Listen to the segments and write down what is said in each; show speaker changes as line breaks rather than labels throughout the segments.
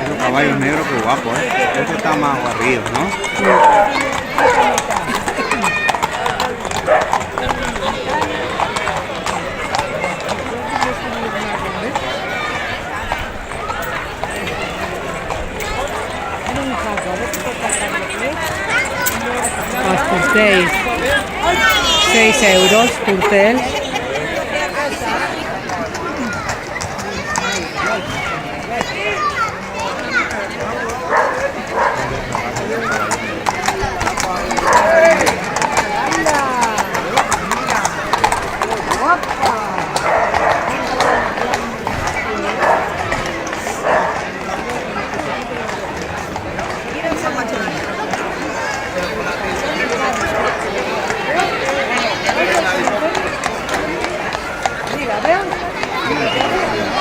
Esos caballos negros, que guapo, Este está más barrido, ¿no?
Por 6 euros, Turtel.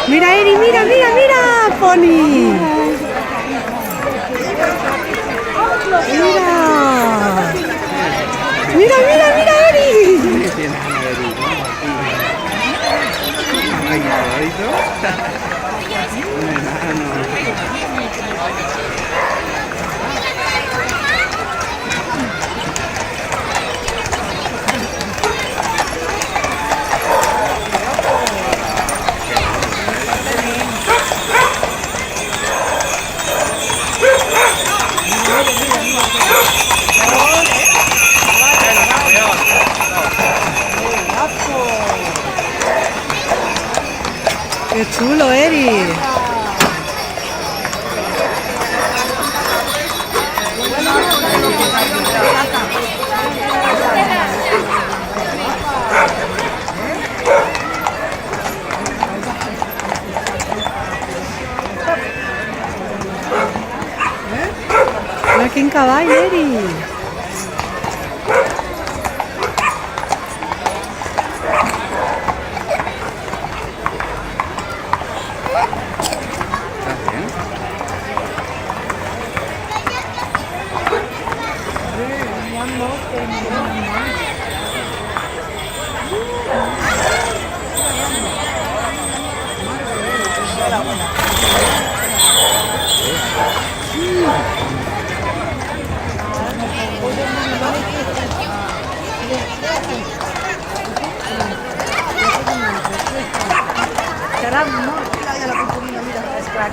Mira, Eri, mira, mira, mira, Pony. Mira. Mira, mira, mira, Eri.
Ay, cabalito. Un enano.
Qué chulo, Eri. Mira quin cavall, Eri.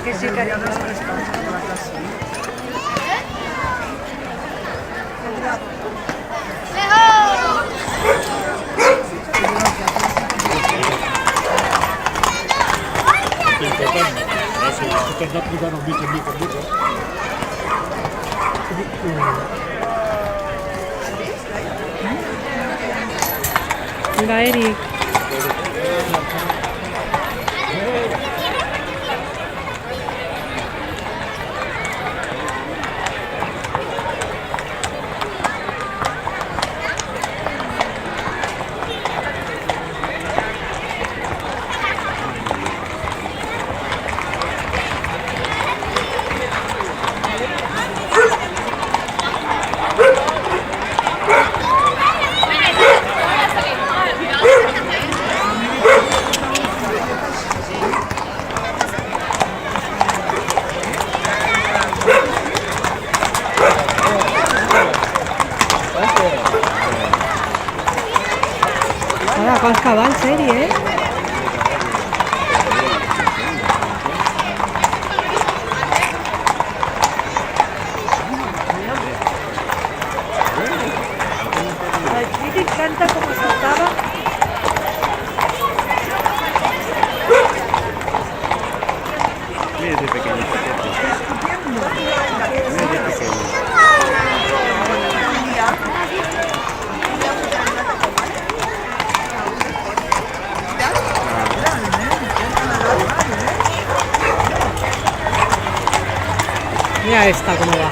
Que sí que no es
Mira, Eri. Ahora, quants cavalls, Eri,
Me encanta cómo saltaba.
Mira ese pequeño paquete. Mira ese pequeño.
Mira esta cómo va.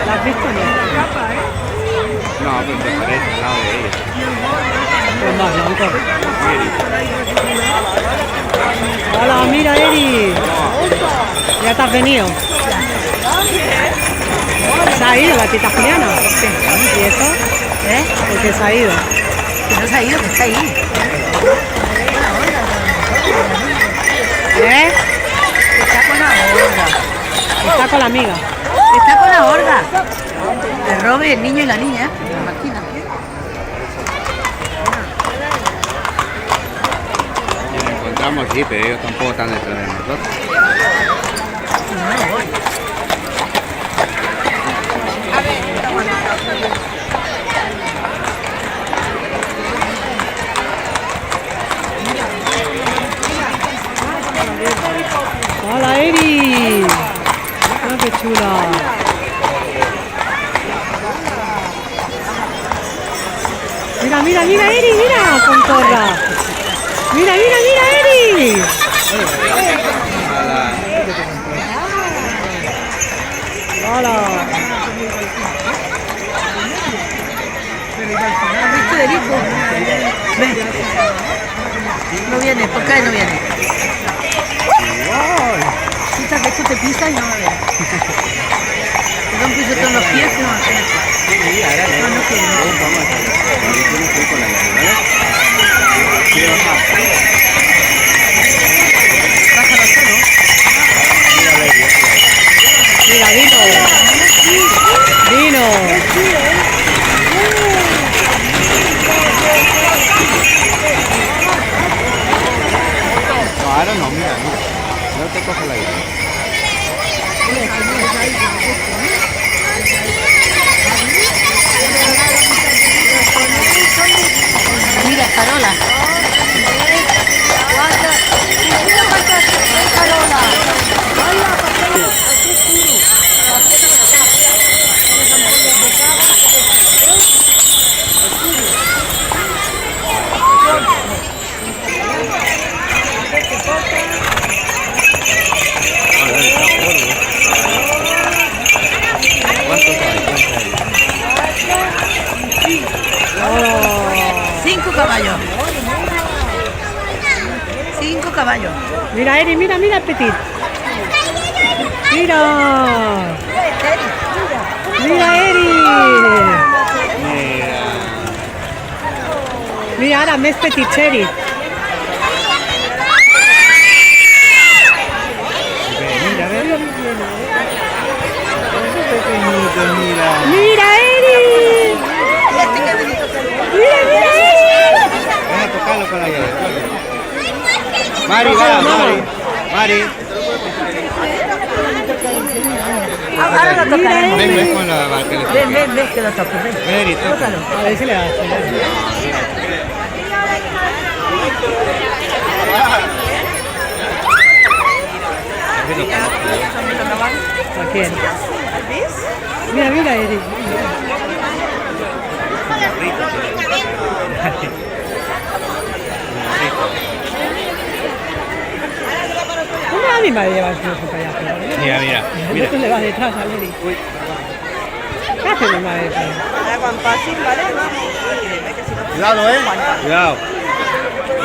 ¿La has visto? mira, Eri. Ya te has venido. Se ha ido la tita Juliana. ¿Y eso? ¿Por qué se ha ido?
Que no se ha ido, que está ahí. Está con la orga.
Está con la amiga.
Está con la orga. El Robe, el niño y la niña. La Martina.
Si lo encontramos, sí, pero ellos tampoco están detrás de nosotros.
Hola, Eri. Mira qué chula. Mira, mira, mira, Eri, mira, con corra. Mira, mira, mira, Eri. Hola.
¿Has visto el hijo? Ven. No viene, ¿por qué no viene? Quita que esto te pisa y no me ve. Te da un pisotón en los pies que no me ve. No, no quiere. Bájalo solo.
Mira, vino. Vino.
No, ahora no, mira, mira. No te coge la idea.
Mira, Carola. Cinco caballos. 5 caballos.
Mira, Eri, mira, mira el petit. Mira. Mira, Eri. Mira, ara més petitxeri.
Mira, mira. Mira.
Mira, Eri. Mira, mira, Eri.
Ven a tocarlo con la llave. Mari, va, Mari. Mari.
Ahora lo tocaremos.
Ven, ven con la barca.
Ven, ven, ven, que lo toque. Ven.
Ven, Eri, toca.
Tócalo.
A ver si le das. ¿A quién? Mira, mira, Eri. ¿Cómo animal llevas tú su payaso?
Mira, mira. Mira.
Tú le vas detrás a Eri. ¿Qué hace mi madre?
Cuidado, Cuidado.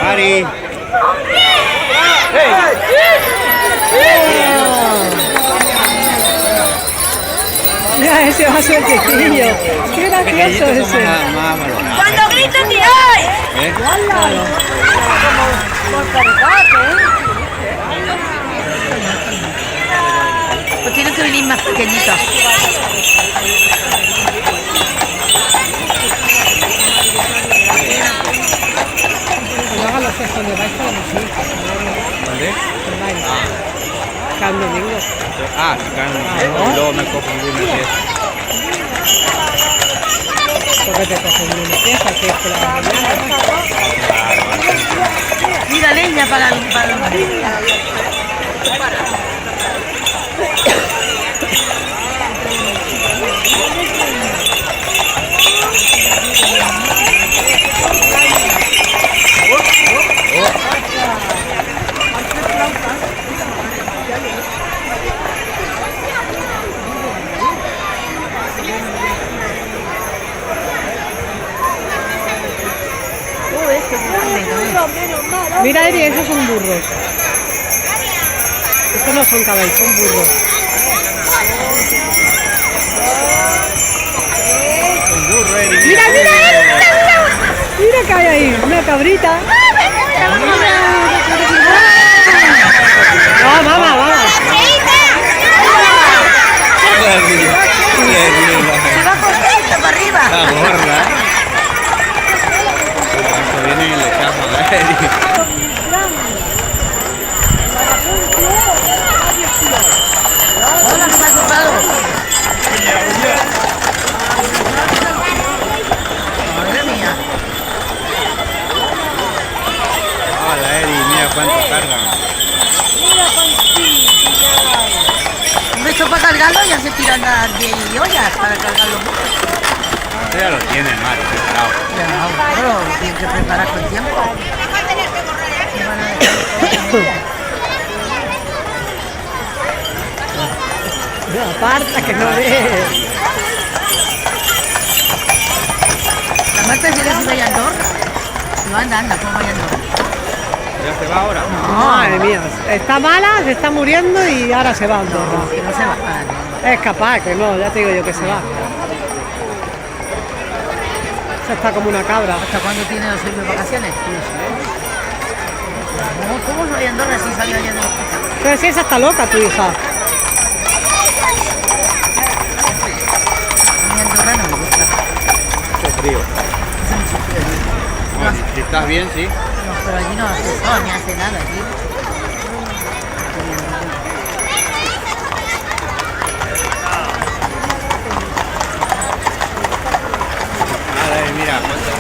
Mari.
Mira ese vaso pequeño. Qué gracioso ese.
Cuando gritan, ¡ay!
Claro.
Pues tienen que venir más pequeñitos.
Cuando hagan los gestos de baile, sí.
¿Dónde?
El baile. Cada domingo.
Ah, y luego me cojo un pieza.
Porque te cogen una pieza, que es por la mañana.
Mira, leña para los
Mira, Eri, esos son burros. Estos no son caballos, son burros.
Un burro, Eri.
Mira, mira, mira, mira. Mira que hay ahí, una cabrita. No, mamá, vamos.
Se va corriendo para arriba.
La gorda. Se viene y le capan a Eri.
Hola, ¿qué me has comprado? Madre mía.
Hola, Eri, mira cuánto cargan.
Hombre, esto para cargarlo ya se tiran las 10 ollas para cargarlo.
Esto ya lo tiene mal preparado.
Claro, tienes que preparar con tiempo.
No, aparta que no ve.
La Marta dice que se vaya a Andorra. No, anda, ¿cómo vaya a Andorra?
¿Ya se va ahora?
Madre mía, está mala, se está muriendo y ahora se va a Andorra.
Que no se va a Andorra.
Es capaz, que no, ya te digo yo que se va. Se está como una cabra.
¿Hasta cuándo tiene los de vacaciones? ¿Cómo se vaya a Andorra si salió ayer del hospital?
Pero si esa está loca, tu hija.
A mí Andorra no me gusta.
Mucho frío.
Hace mucho frío allí.
No, si estás bien, sí.
No, pero allí no hace sol ni hace nada allí.
Vale, mira, cuánto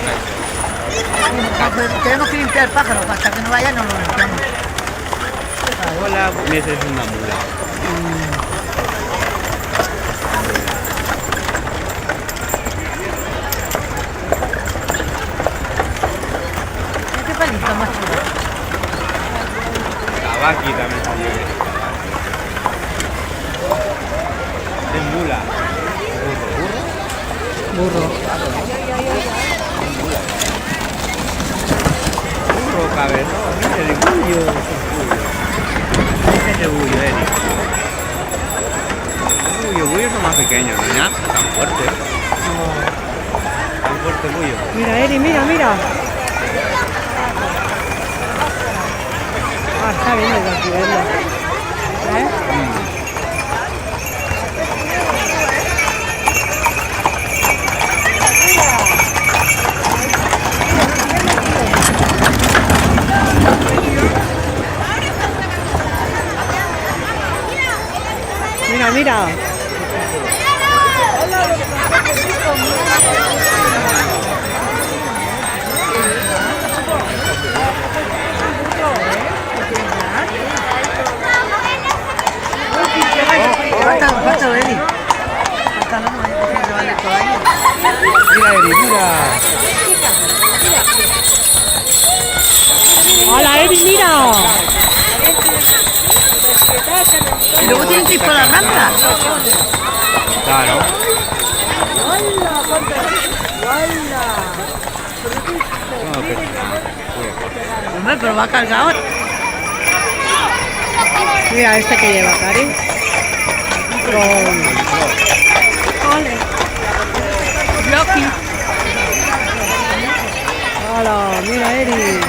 No, pues tenemos que limpiar el pájaro, hasta que no vaya no lo limpiamos.
Hola, esa es una mula.
Mira qué palito más chulo.
La vaqui también salió. Es mula.
Burro.
Burro cabezón. Mira el bullo. Ese es el bullo, Eri. Bullo son más pequeños, ¿no? Ya, tan fuerte. Tan fuerte el bullo.
Mira, Eri, mira, mira. Ah, está bien desde aquí verlo. ¿Eh? Mira, mira.
Falta Eli. Falta no, que se vale todo ahí.
Mira, Eri, mira.
¡Hola, Eri, mira!
Y luego tienen que ir por la rampa.
Claro. No,
Hombre, pero va cargado.
Mira este que lleva, Cari. Ole.
Blocky.
Hola, mira, Eri.